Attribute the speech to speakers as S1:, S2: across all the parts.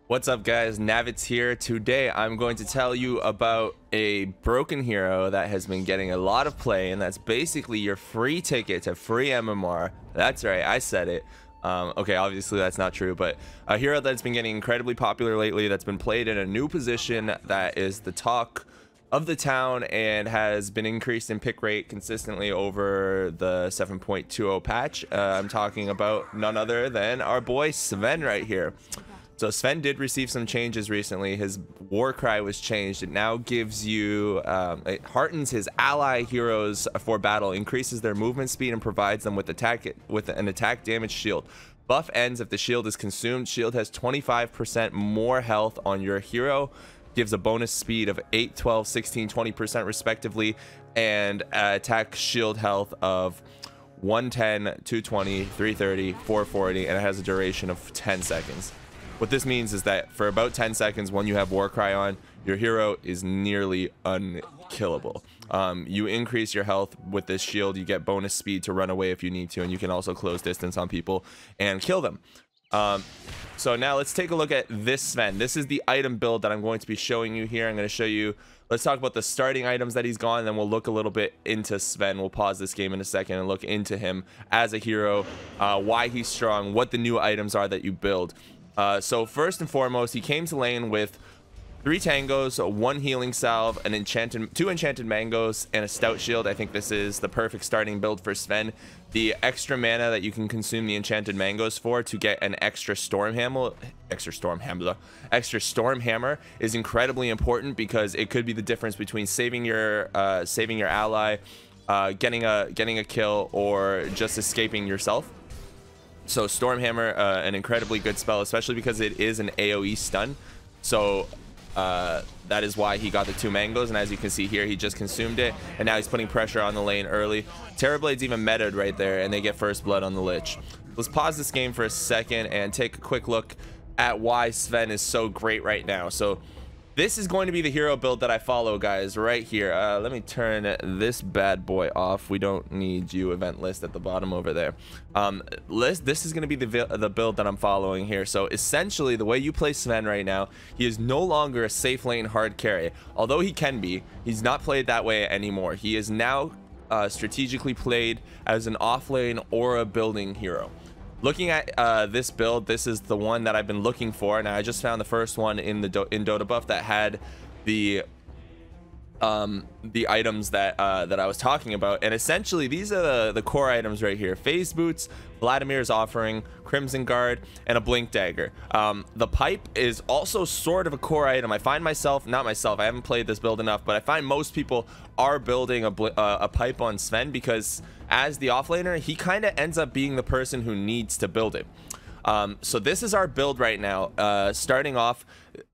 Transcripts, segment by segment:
S1: What's up guys, Navitz here. Today I'm going to tell you about a broken hero that has been getting a lot of play, and that's basically your free ticket to free MMR. That's right, I said it. Okay, obviously that's not true, but a hero that's been getting incredibly popular lately, that's been played in a new position, that is the talk of the town and has been increased in pick rate consistently over the 7.20 patch. I'm talking about none other than our boy Sven right here. So Sven did receive some changes recently. His war cry was changed. It now gives you, it heartens his ally heroes for battle, increases their movement speed, and provides them with an attack damage shield. Buff ends if the shield is consumed. Shield has 25% more health on your hero, gives a bonus speed of 8, 12, 16, 20% respectively, and attack shield health of 110, 220, 330, 440, and it has a duration of 10 seconds. What this means is that for about 10 seconds when you have Warcry on, your hero is nearly unkillable. You increase your health with this shield, you get bonus speed to run away if you need to, and you can also close distance on people and kill them. So now let's take a look at this Sven. This is the item build that I'm going to be showing you here. I'm going to show you, let's talk about the starting items that he's gone, and then we'll look a little bit into Sven. We'll pause this game in a second and look into him as a hero, why he's strong, what the new items are that you build. So first and foremost, he came to lane with 3 Tangos, 1 healing salve, an 2 enchanted mangoes, and a stout shield. I think this is the perfect starting build for Sven. The extra mana that you can consume the enchanted mangoes for to get an extra storm hammer is incredibly important, because it could be the difference between saving your ally, getting a kill, or just escaping yourself. So Stormhammer, an incredibly good spell, especially because it is an AoE stun. So that is why he got the 2 mangoes, and as you can see here, he just consumed it, and now he's putting pressure on the lane early. Terrorblade's even metaed right there, and they get first blood on the Lich. Let's pause this game for a second and take a quick look at why Sven is so great right now. So this is going to be the hero build that I follow, guys, right here. Let me turn this bad boy off. We don't need you event list at the bottom over there. This is going to be the build that I'm following here. So essentially, the way you play Sven right now, he is no longer a safe lane hard carry. Although he can be, he's not played that way anymore. He is now strategically played as an offlane or a building hero. Looking at this build, this is the one that I've been looking for, and I just found the first one in the Dota buff that had the items that I was talking about. And essentially, these are the core items right here: Phase Boots, Vladmir's Offering, Crimson Guard, and a Blink Dagger. The pipe is also sort of a core item. I find myself, not myself, I haven't played this build enough, but I find most people are building a pipe on Sven, because as the offlaner, he kind of ends up being the person who needs to build it. So this is our build right now. Starting off,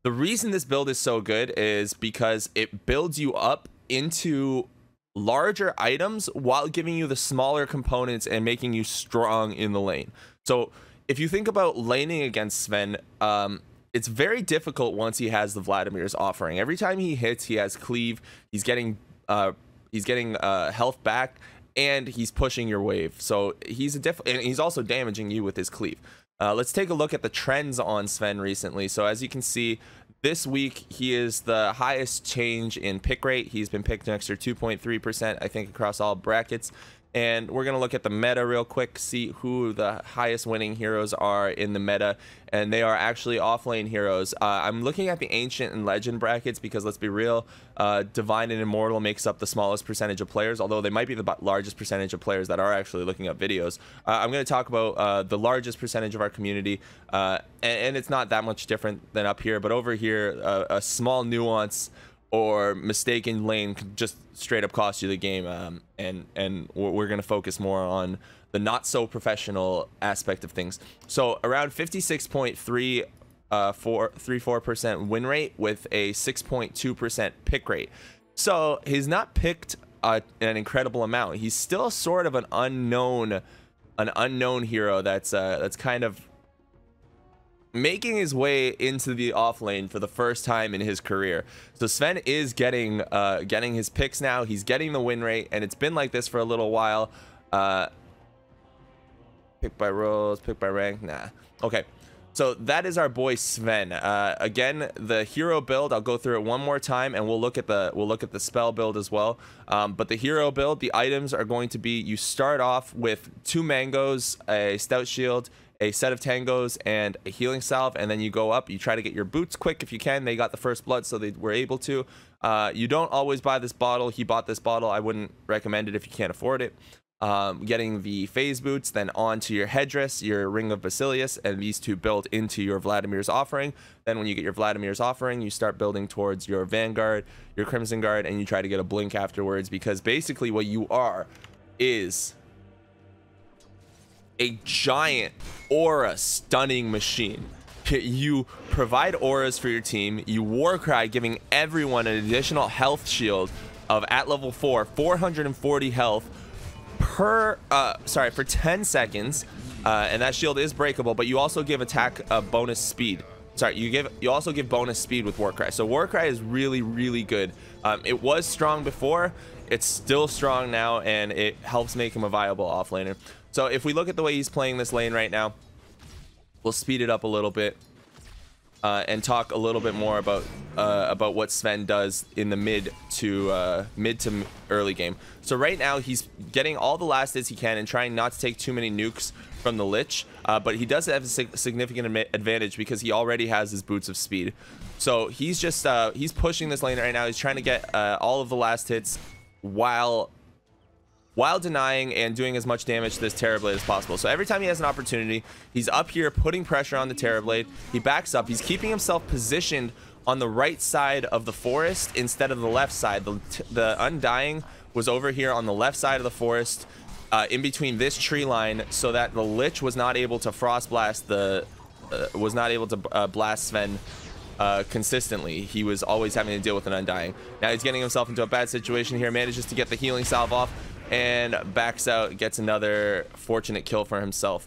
S1: the reason this build is so good is because it builds you up into larger items while giving you the smaller components and making you strong in the lane. So if you think about laning against Sven, it's very difficult once he has the Vladmir's Offering. Every time he hits, he has cleave, he's getting health back, and he's pushing your wave. So and he's also damaging you with his cleave. Let's take a look at the trends on Sven recently. So as you can see, this week he is the highest change in pick rate. He's been picked an extra 2.3%, I think, across all brackets. And we're going to look at the meta real quick, see who the highest winning heroes are in the meta, and they are actually offlane heroes. I'm looking at the Ancient and Legend brackets because, let's be real, Divine and Immortal makes up the smallest percentage of players, although they might be the largest percentage of players that are actually looking up videos. I'm going to talk about the largest percentage of our community, and it's not that much different than up here, but over here, a small nuance or mistaken lane can just straight up cost you the game, and we're going to focus more on the not so professional aspect of things. So around 56.34% win rate with a 6.2% pick rate. So he's not picked an incredible amount. He's still sort of an unknown hero that's kind of making his way into the off lane for the first time in his career. So Sven is getting his picks now. He's getting the win rate, and it's been like this for a little while. Pick by roles, pick by rank. Nah. Okay. So that is our boy Sven. Again, the hero build, I'll go through it one more time, and we'll look at the spell build as well. But the hero build, the items are going to be, you start off with 2 mangoes, a stout shield, a set of tangos, and a healing salve, and then you go up. You try to get your boots quick if you can. They got the first blood, so they were able to. You don't always buy this bottle. He bought this bottle. I wouldn't recommend it if you can't afford it. Getting the phase boots, then onto your headdress, your ring of Basilius, and these 2 build into your Vladmir's offering. Then when you get your Vladmir's offering, you start building towards your Vanguard, your Crimson Guard, and you try to get a blink afterwards, because basically what you are is a giant aura stunning machine. You provide auras for your team. You Warcry, giving everyone an additional health shield of, at level 4, 440 health per for 10 seconds, and that shield is breakable, but you also give attack bonus speed. You also give bonus speed with Warcry. So Warcry is really good. It was strong before, it's still strong now, and it helps make him a viable offlaner. So if we look at the way he's playing this lane right now, we'll speed it up a little bit and talk a little bit more about what Sven does in the mid to early game. So right now he's getting all the last hits he can and trying not to take too many nukes from the Lich, but he does have a significant advantage because he already has his boots of speed. So he's just he's pushing this lane right now. He's trying to get all of the last hits while denying and doing as much damage to this Terrorblade as possible. So every time he has an opportunity, he's up here putting pressure on the Terrorblade. He backs up. He's keeping himself positioned on the right side of the forest instead of the left side. The Undying was over here on the left side of the forest, in between this tree line, so that the Lich was not able to frost blast blast Sven consistently. He was always having to deal with an Undying. Now he's getting himself into a bad situation here, manages to get the healing salve off, and backs out, gets another fortunate kill for himself.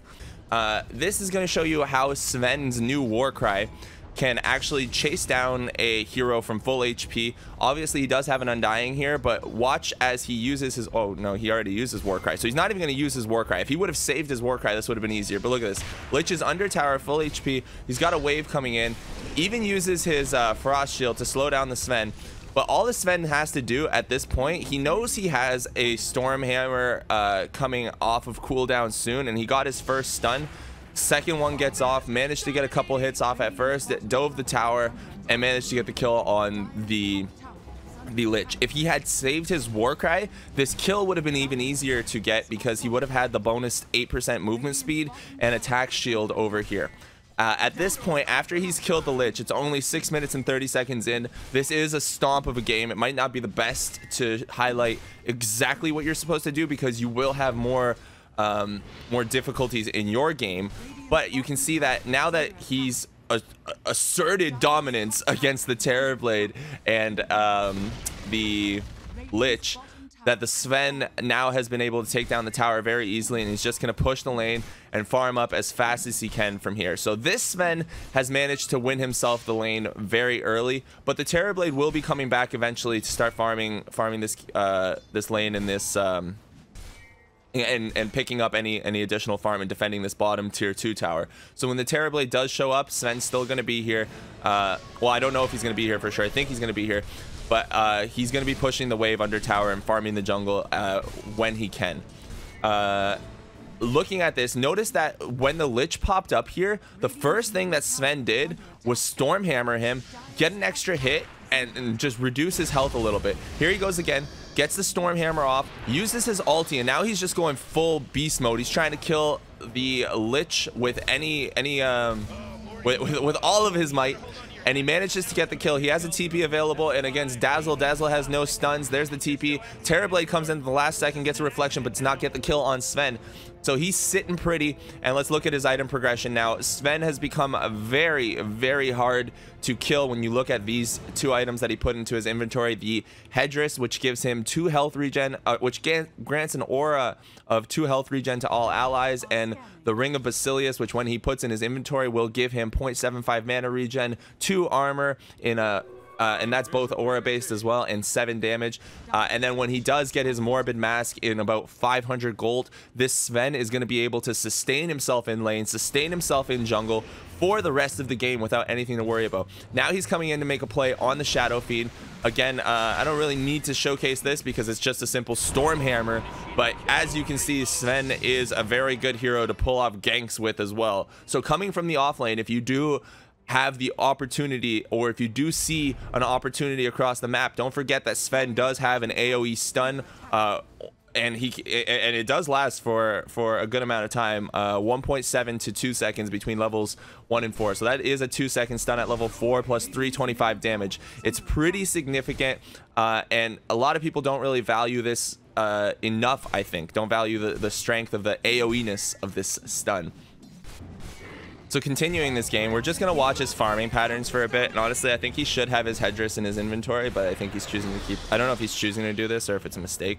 S1: This is going to show you how Sven's new Warcry can actually chase down a hero from full HP. Obviously he does have an Undying here, but watch as he uses his, oh no, he already used his Warcry, so he's not even going to use his Warcry. If he would have saved his Warcry, this would have been easier. But look at this, Lich is under tower, full HP. He's got a wave coming in, even uses his Frost Shield to slow down the Sven. But all the Sven has to do at this point, he knows he has a Storm Hammer coming off of cooldown soon, and he got his first stun. Second one gets off, managed to get a couple hits off at first, dove the tower, and managed to get the kill on the Lich. If he had saved his Warcry, this kill would have been even easier to get because he would have had the bonus 8% movement speed and attack shield over here. At this point, after he's killed the Lich, it's only 6 minutes and 30 seconds in. This is a stomp of a game. It might not be the best to highlight exactly what you're supposed to do because you will have more difficulties in your game, but you can see that now that he's asserted dominance against the Terrorblade and the Lich, that the Sven now has been able to take down the tower very easily, and he's just going to push the lane and farm up as fast as he can from here. So this Sven has managed to win himself the lane very early, but the Terrorblade will be coming back eventually to start farming this this lane and this and picking up any additional farm and defending this bottom tier 2 tower. So when the Terrorblade does show up, Sven's still going to be here. Well, I don't know if he's going to be here for sure. I think he's going to be here, but he's going to be pushing the wave under tower and farming the jungle when he can. Looking at this, notice that when the Lich popped up here, the first thing that Sven did was Storm Hammer him, get an extra hit, and just reduce his health a little bit. Here he goes again, gets the Storm Hammer off, uses his ulti, and now he's just going full beast mode. He's trying to kill the Lich with with all of his might. and he manages to get the kill. He has a TP available, and against Dazzle, Dazzle has no stuns. There's the TP. Terrorblade comes in the last second, gets a reflection, but does not get the kill on Sven. So he's sitting pretty, and let's look at his item progression now. Sven has become very, very hard to kill when you look at these two items that he put into his inventory. The Headdress, which gives him 2 health regen, which grants an aura of 2 health regen to all allies, and the Ring of Basilius, which when he puts in his inventory will give him 0.75 mana regen, 2 armor in a and that's both aura based as well, and 7 damage. And then when he does get his Morbid Mask in about 500 gold, this Sven is going to be able to sustain himself in lane, sustain himself in jungle for the rest of the game without anything to worry about. Now he's coming in to make a play on the Shadow Fiend. Again, I don't really need to showcase this because it's just a simple Storm Hammer, but as you can see, Sven is a very good hero to pull off ganks with as well. So coming from the offlane, if you do have the opportunity, or if you do see an opportunity across the map, don't forget that Sven does have an AoE stun, and it does last for a good amount of time, 1.7 to 2 seconds between levels 1 and 4. So that is a 2-second stun at level 4 plus 325 damage. It's pretty significant, and a lot of people don't really value this enough. I think don't value the strength of the AoE-ness of this stun. So continuing this game, we're just going to watch his farming patterns for a bit. And honestly, I think he should have his Headdress in his inventory, but I think he's choosing to keep... I don't know if he's choosing to do this or if it's a mistake.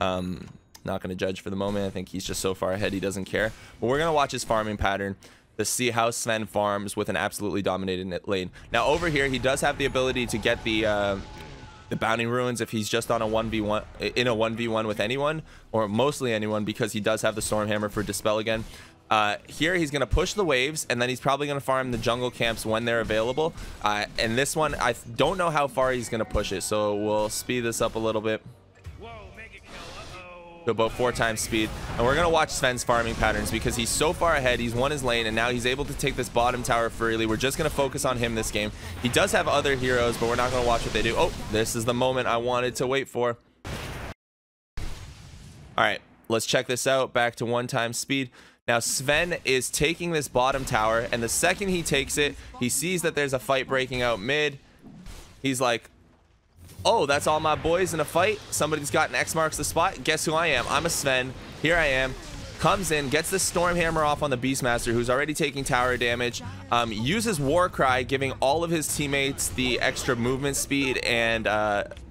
S1: Not going to judge for the moment. I think he's just so far ahead he doesn't care. But we're going to watch his farming pattern to see how Sven farms with an absolutely dominated lane. Now over here, he does have the ability to get the Bounding Ruins if he's just on a 1v1, in a 1v1 with anyone, or mostly anyone, because he does have the Storm Hammer for Dispel again. Here he's going to push the waves, and then he's probably going to farm the jungle camps when they're available. And this one, I don't know how far he's going to push it, so we'll speed this up a little bit. Go about 4 times speed, and we're going to watch Sven's farming patterns because he's so far ahead. He's won his lane, and now he's able to take this bottom tower freely. We're just going to focus on him this game. He does have other heroes, but we're not going to watch what they do. Oh, this is the moment I wanted to wait for. All right, let's check this out. Back to 1 time speed. Now Sven is taking this bottom tower, and the second he takes it, he sees that there's a fight breaking out mid. He's like, oh, that's all my boys in a fight. Somebody's got an X marks the spot. Guess who I am? I'm a Sven. Here I am. Comes in, gets the Storm Hammer off on the Beastmaster, who's already taking tower damage. Uses War Cry, giving all of his teammates the extra movement speed and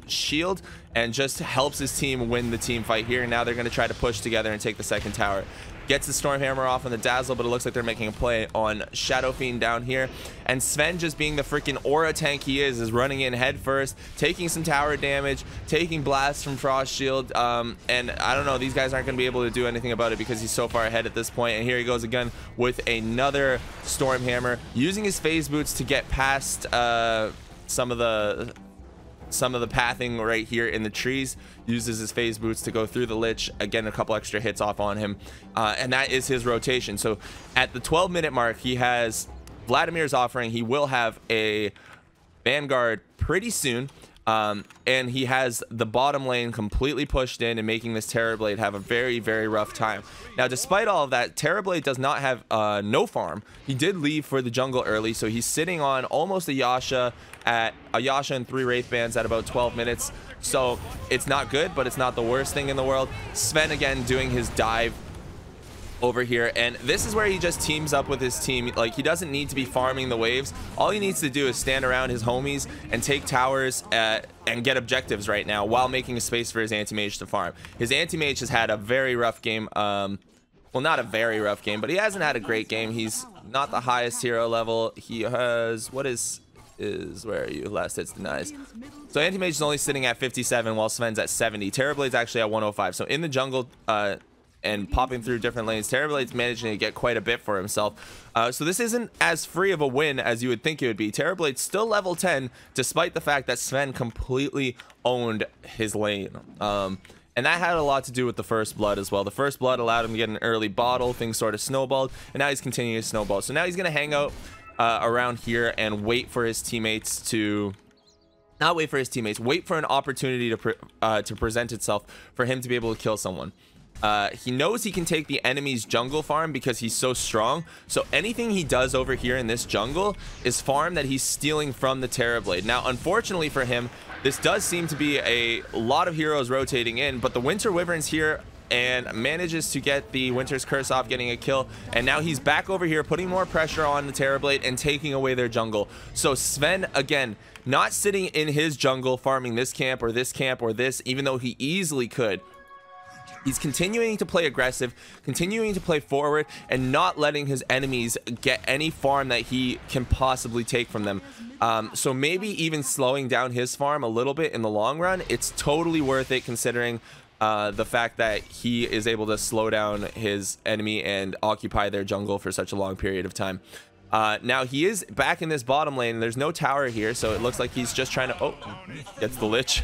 S1: shield, and just helps his team win the team fight here. Now they're going to try to push together and take the second tower. Gets the Storm Hammer off on the Dazzle, but it looks like they're making a play on Shadow Fiend down here. And Sven, just being the freaking aura tank he is running in head first, taking some tower damage, taking blasts from Frost Shield. And I don't know, these guys aren't going to be able to do anything about it because he's so far ahead at this point. And here he goes again with another Storm Hammer, using his phase boots to get past some of the pathing right here in the trees. Uses his phase boots to go through the Lich, again a couple extra hits off on him, and that is his rotation. So at the 12-minute mark, he has Vladmir's offering. He will have a Vanguard pretty soon, and he has the bottom lane completely pushed in and making this Terrorblade have a very, very rough time. Now despite all of that, Terrorblade does not have no farm. He did leave for the jungle early, so he's sitting on almost a Yasha and 3 Wraith Bands at about 12 minutes. So it's not good, but it's not the worst thing in the world. Sven again doing his dive over here, and this is where he just teams up with his team. Like, he doesn't need to be farming the waves. All he needs to do is stand around his homies and take towers and get objectives right now while making a space for his anti-mage to farm. His anti-mage has had a very rough game. Well, not a very rough game, but he hasn't had a great game. He's not the highest hero level. He has, where are you? Last hits denies. So anti-mage is only sitting at 57 while Sven's at 70. Terrorblade's actually at 105. So in the jungle and popping through different lanes, Terrorblade's managing to get quite a bit for himself. So this isn't as free of a win as you would think it would be. Terrorblade's still level 10 despite the fact that Sven completely owned his lane. And that had a lot to do with the first blood as well. The first blood allowed him to get an early bottle. Things sort of snowballed, and now he's continuing to snowball. So now he's going to hang out around here and wait for his teammates to wait for an opportunity to present itself for him to be able to kill someone. He knows he can take the enemy's jungle farm because he's so strong. So anything he does over here in this jungle is farm that he's stealing from the Terrorblade. Now, unfortunately for him, this does seem to be a lot of heroes rotating in, but the Winter Wyvern's here and manages to get the Winter's Curse off, getting a kill. And now he's back over here, putting more pressure on the Terrorblade and taking away their jungle. So Sven, again, not sitting in his jungle, farming this camp or this camp or this, even though he easily could. He's continuing to play aggressive, continuing to play forward, and not letting his enemies get any farm that he can possibly take from them. So maybe even slowing down his farm a little bit in the long run. It's totally worth it, considering the fact that he is able to slow down his enemy and occupy their jungle for such a long period of time. Now he is back in this bottom lane. There's no tower here, so it looks like he's just trying to, oh, gets the lich.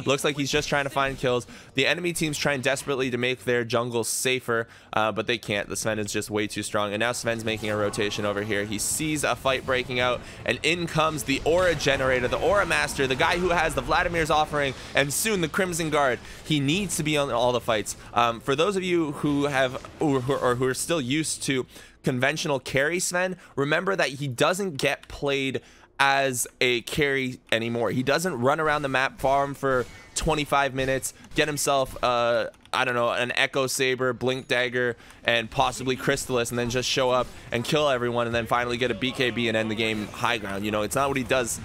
S1: Looks like he's just trying to find kills. The enemy team's trying desperately to make their jungle safer, but they can't. The Sven is just way too strong. And now Sven's making a rotation over here. He sees a fight breaking out, and in comes the Aura Generator, the Aura Master, the guy who has the Vladmir's offering, and soon the Crimson Guard. He needs to be on all the fights. For those of you who are still used to conventional carry Sven, remember that he doesn't get played as a carry anymore. He doesn't run around the map, farm for 25 minutes, get himself I don't know, an Echo Saber, Blink Dagger, and possibly Crystallis, and then just show up and kill everyone, and then finally get a BKB and end the game high ground. You know, it's not what he does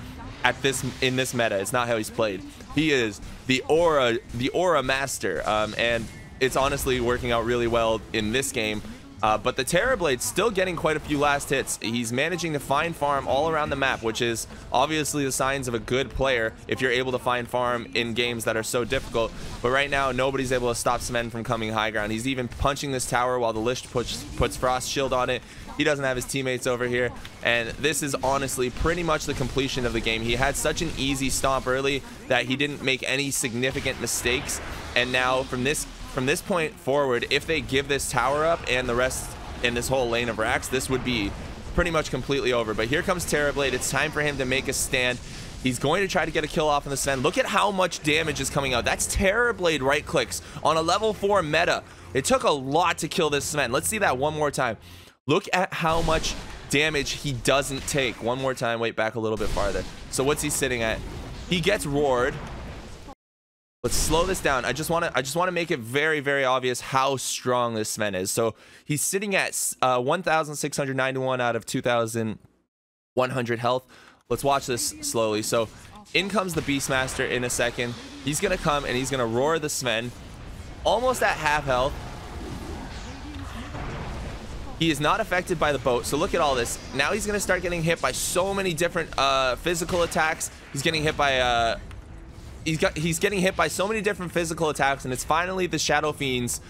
S1: in this meta. It's not how he's played. He is the Aura Master, and it's honestly working out really well in this game. But the Terrorblade's still getting quite a few last hits. He's managing to find farm all around the map, which is obviously the signs of a good player if you're able to find farm in games that are so difficult. But right now, nobody's able to stop Sven from coming high ground. He's even punching this tower while the Lich puts Frost Shield on it. He doesn't have his teammates over here, and this is honestly pretty much the completion of the game. He had such an easy stomp early that he didn't make any significant mistakes, and now from this point forward, if they give this tower up and the rest in this whole lane of racks, this would be pretty much completely over. But here comes Terrorblade. It's time for him to make a stand. He's going to try to get a kill off on the Sven. Look at how much damage is coming out. That's Terrorblade right clicks on a level 4 meta. It took a lot to kill this Sven. Let's see that one more time. Look at how much damage he doesn't take. One more time. Wait, back a little bit farther. So what's he sitting at? He gets roared. Let's slow this down. I just want to make it very, very obvious how strong this Sven is. So he's sitting at 1,691 out of 2,100 health. Let's watch this slowly. So in comes the Beastmaster in a second. He's gonna come and he's gonna roar the Sven, almost at half health. He is not affected by the boat, so look at all this. Now he's gonna start getting hit by so many different physical attacks. He's getting hit by he's getting hit by so many different physical attacks, and it's finally the Shadow Fiend's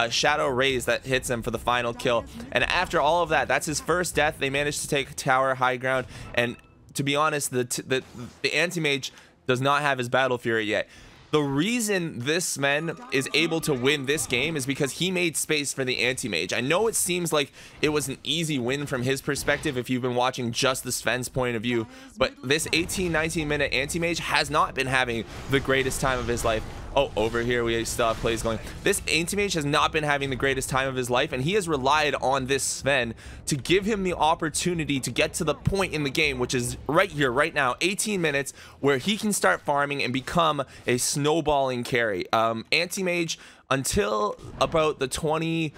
S1: Shadow Rays that hits him for the final kill. And after all of that, that's his first death. They managed to take tower high ground, and to be honest, the Anti-Mage does not have his Battle Fury yet. The reason this Sven is able to win this game is because he made space for the Anti-Mage. I know it seems like it was an easy win from his perspective if you've been watching just the Sven's point of view, but this 18-19 minute Anti-Mage has not been having the greatest time of his life. Oh, over here we still have plays going. This Anti-Mage has not been having the greatest time of his life, and he has relied on this Sven to give him the opportunity to get to the point in the game, which is right here, right now, 18 minutes, where he can start farming and become a snowballing carry. Anti-Mage, until about the 20...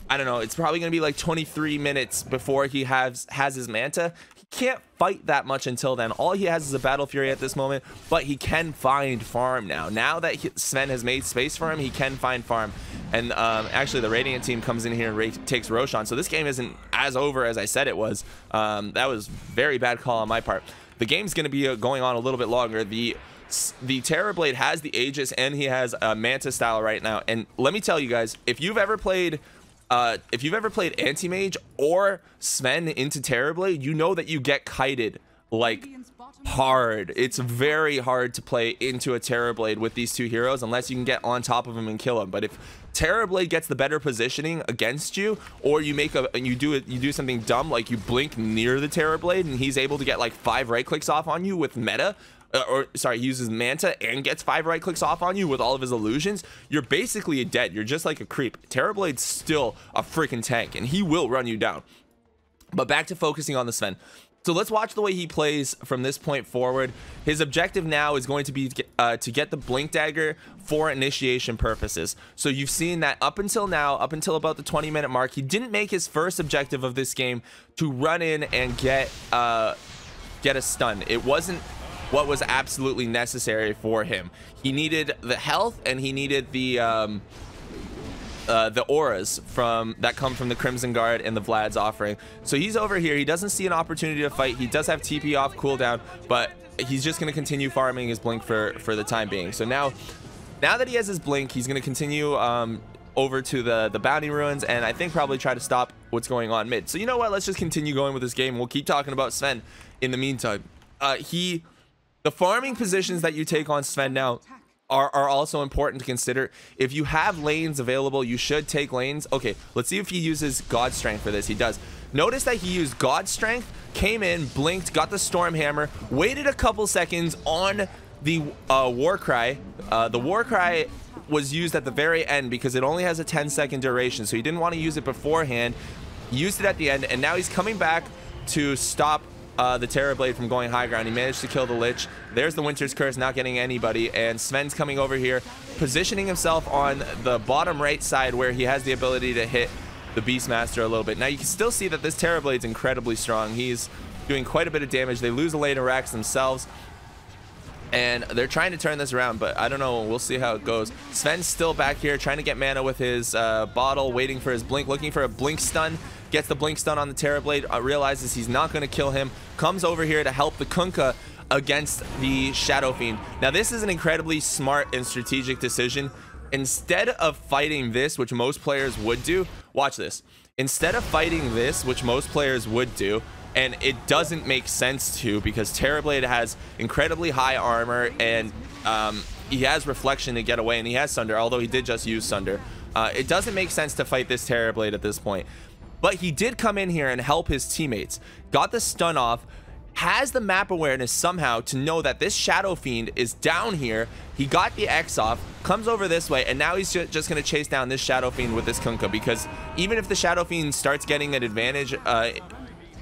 S1: I don't know, it's probably going to be like 23 minutes before he has his Manta. He can't fight that much until then. All he has is a Battle Fury at this moment, but he can find farm now. Now that Sven has made space for him, he can find farm. And actually, the Radiant team comes in here and takes Roshan. So this game isn't as over as I said it was. That was very bad call on my part. The game's going to be going on a little bit longer. The Terrorblade has the Aegis, and he has a Manta style right now. And let me tell you guys, if you've ever played Anti-Mage or Sven into Terrorblade, you know that you get kited like hard. It's very hard to play into a Terrorblade with these two heroes unless you can get on top of him and kill him. But if Terrorblade gets the better positioning against you, or you do something dumb like you blink near the Terrorblade and he's able to get like 5 right clicks off on you with meta, or sorry, he uses Manta and gets 5 right clicks off on you with all of his illusions, you're basically dead. You're just like a creep. Terrorblade's still a freaking tank, and he will run you down. But back to focusing on the Sven. So let's watch the way he plays from this point forward. His objective now is going to be to get the Blink Dagger for initiation purposes. So you've seen that up until now, up until about the 20-minute mark, he didn't make his first objective of this game to run in and get a stun. It wasn't what was absolutely necessary for him. He needed the health, and he needed the auras that come from the Crimson Guard and the Vlad's offering. So he's over here. He doesn't see an opportunity to fight. He does have TP off cooldown, but he's just going to continue farming his blink for the time being. So now that he has his blink, he's going to continue over to the bounty ruins, and I think probably try to stop what's going on mid. So you know what? Let's just continue going with this game. We'll keep talking about Sven in the meantime. The farming positions that you take on Sven now are also important to consider. If you have lanes available, you should take lanes. Okay, let's see if he uses God Strength for this. He does. Notice that he used God Strength, came in, blinked, got the Storm Hammer, waited a couple seconds on the War Cry. The War Cry was used at the very end because it only has a 10-second duration, so he didn't want to use it beforehand. He used it at the end, and now he's coming back to stop the Terrorblade from going high ground. He managed to kill the Lich. There's the Winter's Curse, not getting anybody, and Sven's coming over here, positioning himself on the bottom right side where he has the ability to hit the Beastmaster a little bit. Now you can still see that this Terrorblade's incredibly strong. He's doing quite a bit of damage. They lose a lane of racks themselves, and they're trying to turn this around, but I don't know. We'll see how it goes. Sven's still back here trying to get mana with his bottle, waiting for his blink, looking for a blink stun. Gets the blink stun on the Terrorblade, realizes he's not going to kill him, comes over here to help the Kunkka against the Shadow Fiend. Now this is an incredibly smart and strategic decision. Instead of fighting this, which most players would do, watch this. Instead of fighting this, which most players would do, and it doesn't make sense to, because Terrorblade has incredibly high armor, and he has Reflection to get away, and he has Sunder, although he did just use Sunder. It doesn't make sense to fight this Terrorblade at this point. But he did come in here and help his teammates, got the stun off, has the map awareness somehow to know that this Shadow Fiend is down here. He got the X off, comes over this way, and now he's just going to chase down this Shadow Fiend with this Kunkka, because even if the Shadow Fiend starts getting an advantage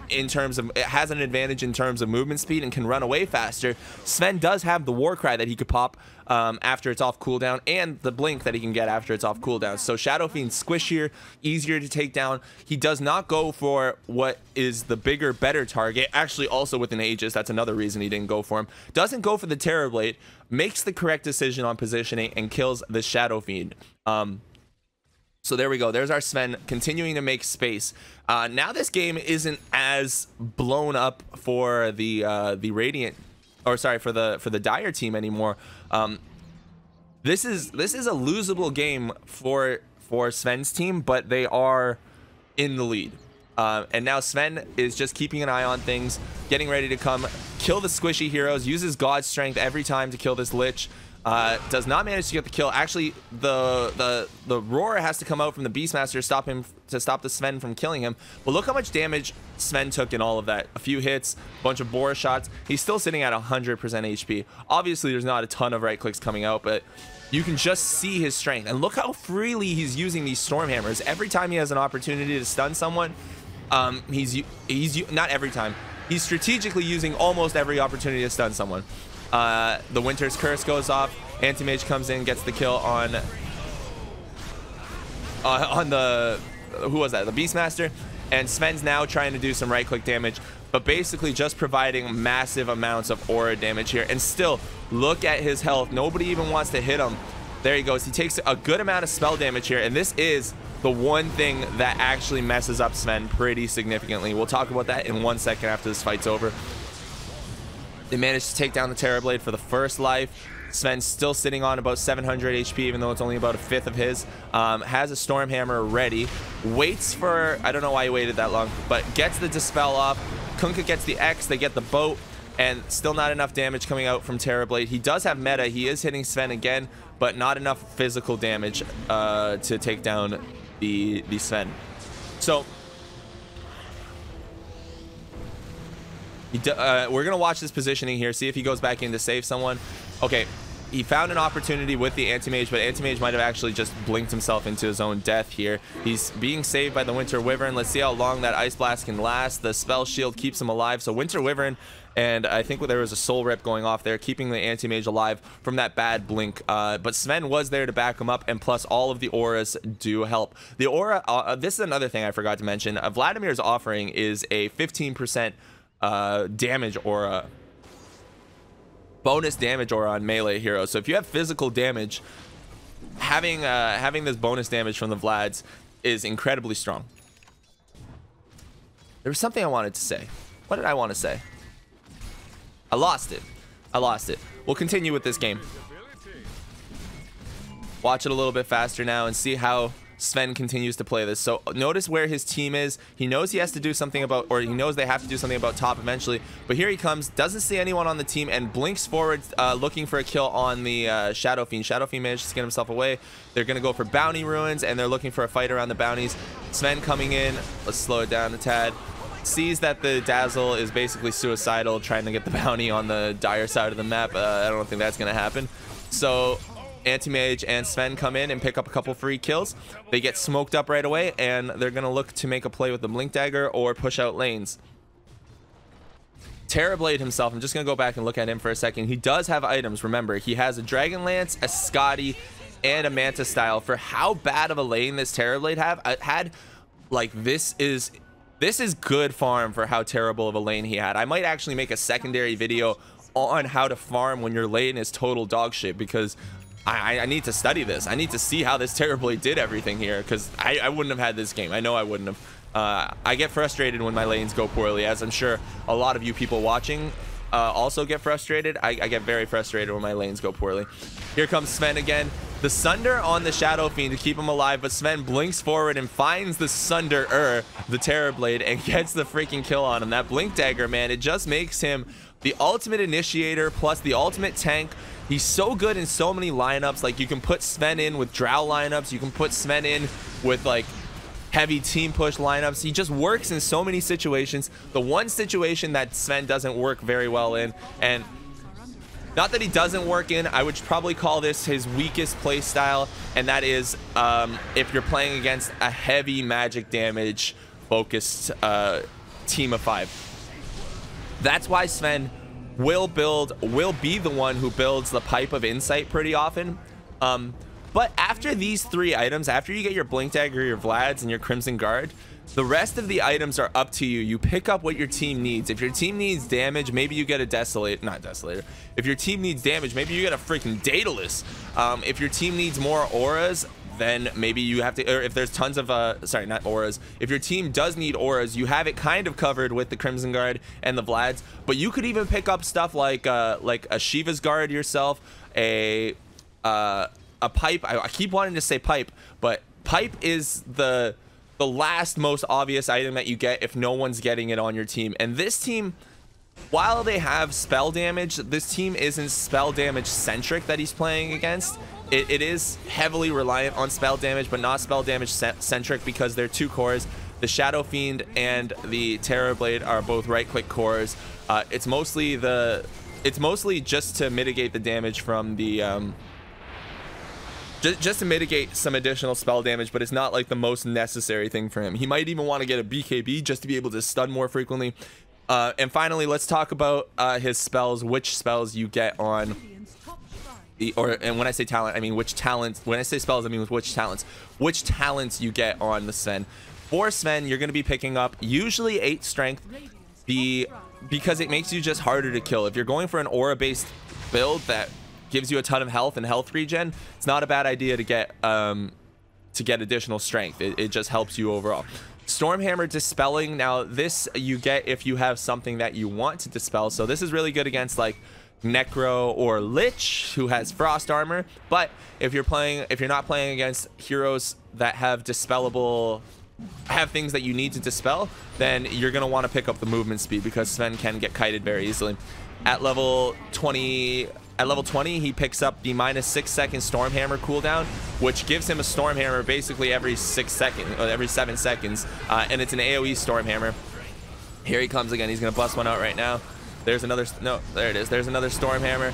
S1: in terms of, it has an advantage in terms of movement speed and can run away faster, Sven does have the War Cry that he could pop after it's off cooldown, and the blink that he can get after it's off cooldown. So Shadow Fiend's squishier, easier to take down. He does not go for what is the bigger, better target. Actually, also with an Aegis, that's another reason he didn't go for him. Doesn't go for the Terrorblade, makes the correct decision on positioning, and kills the Shadow Fiend. So there we go. There's our Sven continuing to make space. Now this game isn't as blown up for the Radiant, or sorry, for the Dire team anymore. This is a losable game for Sven's team, but they are in the lead. And now Sven is just keeping an eye on things, getting ready to come kill the squishy heroes. Uses God's Strength every time to kill this Lich. Does not manage to get the kill. Actually, the roar has to come out from the Beastmaster to stop the Sven from killing him. But look how much damage Sven took in all of that. A few hits, a bunch of Boar shots. He's still sitting at 100% HP. Obviously, there's not a ton of right clicks coming out, but you can just see his strength. And look how freely he's using these Storm Hammers. Every time he has an opportunity to stun someone, he's not every time. He's strategically using almost every opportunity to stun someone. The Winter's Curse goes off. Anti-Mage comes in, gets the kill on the, who was that? The Beastmaster. And Sven's now trying to do some right-click damage, but basically just providing massive amounts of aura damage here. And still, look at his health. Nobody even wants to hit him. There he goes. He takes a good amount of spell damage here, and this is the one thing that actually messes up Sven pretty significantly. We'll talk about that in 1 second after this fight's over. They managed to take down the Terrorblade for the first life. Sven's still sitting on about 700 HP, even though it's only about a fifth of his. Has a Storm Hammer ready. Waits for, I don't know why he waited that long, but gets the Dispel off. Kunkka gets the X, they get the boat, and still not enough damage coming out from Terrorblade. He does have meta. He is hitting Sven again, but not enough physical damage to take down the Sven. So We're gonna watch this positioning here, see if he goes back in to save someone. Okay, he found an opportunity with the anti-mage, but anti-mage might have actually just blinked himself into his own death here. He's being saved by the Winter Wyvern. Let's see how long that Ice Blast can last. The spell shield keeps him alive, so Winter Wyvern, and I think there was a soul rip going off there, keeping the anti-mage alive from that bad blink. But Sven was there to back him up, and plus all of the auras do help. The aura, this is another thing I forgot to mention. Vladmir's offering is a 15% damage aura, bonus damage aura on melee heroes. So if you have physical damage, having this bonus damage from the Vlads is incredibly strong. There was something I wanted to say. What did I want to say? I lost it. We'll continue with this game. Watch it a little bit faster now and see how Sven continues to play this. So notice where his team is. He knows he has to do something about, or he knows they have to do something about top eventually, but here he comes, doesn't see anyone on the team, and blinks forward, looking for a kill on the Shadow Fiend. Shadow Fiend managed to get himself away. They're gonna go for bounty ruins, and they're looking for a fight around the bounties. Sven coming in, let's slow it down a tad, sees that the Dazzle is basically suicidal, trying to get the bounty on the dire side of the map. I don't think that's gonna happen. So Anti-Mage and Sven come in and pick up a couple free kills. They get smoked up right away, and they're gonna look to make a play with the Blink Dagger or push out lanes. Terrorblade himself, I'm just gonna go back and look at him for a second. He does have items, remember. He has a Dragon Lance, a Scotty, and a Manta Style. For how bad of a lane this Terrorblade had, like, this is good farm for how terrible of a lane he had. I might actually make a secondary video on how to farm when your lane is total dog shit, because I need to study this. I need to see how this Terrorblade did everything here, because I wouldn't have had this game. I know I wouldn't have. I get frustrated when my lanes go poorly, as I'm sure a lot of you people watching also get frustrated. I get very frustrated when my lanes go poorly. Here comes Sven again. The Sunder on the Shadow Fiend to keep him alive, but Sven blinks forward and finds the Sunder, the Terrorblade, and gets the freaking kill on him. That Blink Dagger, man, it just makes him the ultimate initiator plus the ultimate tank. He's so good in so many lineups. Like, you can put Sven in with drow lineups, you can put Sven in with like heavy team push lineups. He just works in so many situations. The one situation that Sven doesn't work very well in, and not that he doesn't work in, I would probably call this his weakest play style, and that is if you're playing against a heavy magic damage focused team of 5. That's why Sven will be the one who builds the Pipe of Insight pretty often. But after these 3 items, after you get your Blink Dagger, your Vlads, and your Crimson Guard, the rest of the items are up to you. You pick up what your team needs. If your team needs damage, maybe you get a Desolator. If your team needs damage, maybe you get a freaking Daedalus. If your team needs more auras, then maybe you have to, or if there's tons of sorry, not auras, if your team does need auras, you have it kind of covered with the Crimson Guard and the Vlads. But you could even pick up stuff like a Shivas Guard yourself, a Pipe. I keep wanting to say Pipe, but Pipe is the last most obvious item that you get if no one's getting it on your team. And this team, while they have spell damage, this team isn't spell damage centric that he's playing against. It is heavily reliant on spell damage, but not spell damage centric, because they're 2 cores. The Shadow Fiend and the Terrorblade are both right-click cores. It's mostly just to mitigate the damage from the just to mitigate some additional spell damage, but it's not like the most necessary thing for him. He might even want to get a BKB just to be able to stun more frequently. And finally, let's talk about his spells, which spells you get on. And when I say talent, I mean which talents. When I say spells, I mean which talents you get on the Sven. For Sven, you're going to be picking up usually 8 strength, because it makes you just harder to kill. If you're going for an aura based build that gives you a ton of health and health regen, it's not a bad idea to get additional strength. It just helps you overall. Stormhammer Dispelling, now this you get if you have something that you want to dispel. So this is really good against like Necro or Lich, who has frost armor. But if you're not playing against heroes that have things that you need to dispel, then you're gonna want to pick up the movement speed, because Sven can get kited very easily. At level 20, he picks up the -6 second Stormhammer cooldown, which gives him a Stormhammer basically every 6 seconds or every 7 seconds, and it's an AoE Stormhammer. Here he comes again. He's gonna bust one out right now. There's another, no, there it is. There's another Stormhammer.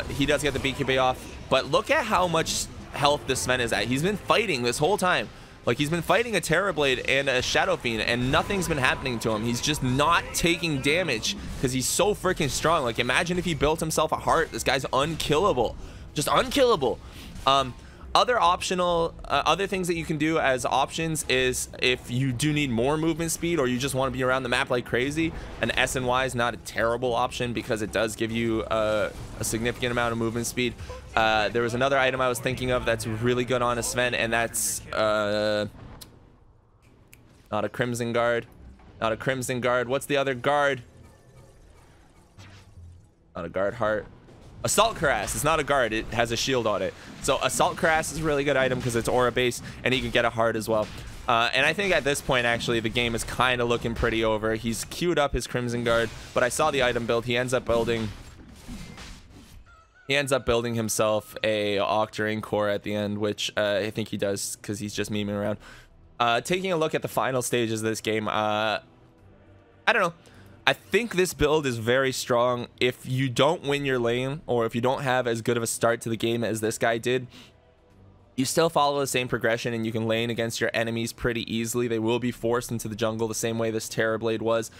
S1: He does get the BKB off, but look at how much health this Sven is at. He's been fighting this whole time. Like, he's been fighting a Terrorblade and a Shadow Fiend, and nothing's been happening to him. He's just not taking damage because he's so freaking strong. Like, imagine if he built himself a heart. This guy's unkillable. Just unkillable. Other optional, other things that you can do as options is if you do need more movement speed or you just want to be around the map like crazy, an S and Y is not a terrible option because it does give you a significant amount of movement speed. There was another item I was thinking of that's really good on a Sven, and that's not a Crimson Guard. Not a Crimson Guard. What's the other guard? Not a guard heart. Assault Cuirass. It's not a guard. It has a shield on it. So Assault Cuirass is a really good item because it's aura based, and he can get a heart as well. And I think at this point, actually, the game is kind of looking pretty over. He's queued up his Crimson Guard, but I saw the item build. He ends up building himself a Octarine core at the end, which I think he does because he's just memeing around. Taking a look at the final stages of this game, I don't know. I think this build is very strong. If you don't win your lane, or if you don't have as good of a start to the game as this guy did, you still follow the same progression and you can lane against your enemies pretty easily. They will be forced into the jungle the same way this Terrorblade was.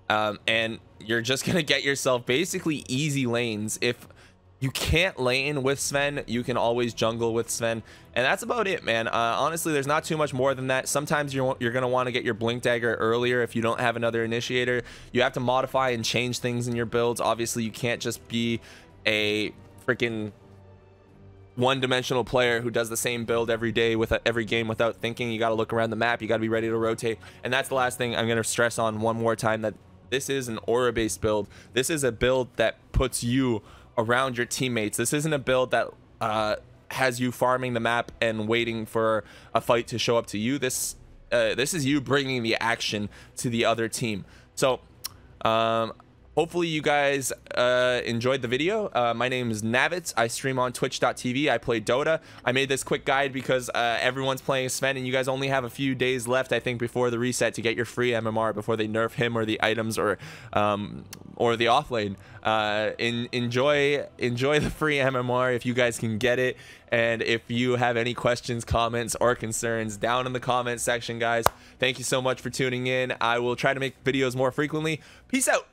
S1: And you're just going to get yourself basically easy lanes. If you can't lane with Sven, you can always jungle with Sven, and that's about it, man. Honestly, there's not too much more than that. Sometimes you're gonna want to get your Blink Dagger earlier if you don't have another initiator. You have to modify and change things in your builds. Obviously, you can't just be a freaking one-dimensional player who does the same build every day with every game without thinking. You got to look around the map. You got to be ready to rotate, and that's the last thing I'm gonna stress on one more time, that this is an aura-based build. This is a build that puts you around your teammates. This isn't a build that has you farming the map and waiting for a fight to show up to you. This is you bringing the action to the other team. So hopefully you guys enjoyed the video. My name is Navitz. I stream on twitch.tv. I play Dota. I made this quick guide because everyone's playing Sven, and you guys only have a few days left, I think, before the reset to get your free MMR before they nerf him or the items or the offlane. Enjoy the free MMR if you guys can get it. And if you have any questions, comments, or concerns, down in the comment section, guys. Thank you so much for tuning in. I will try to make videos more frequently. Peace out.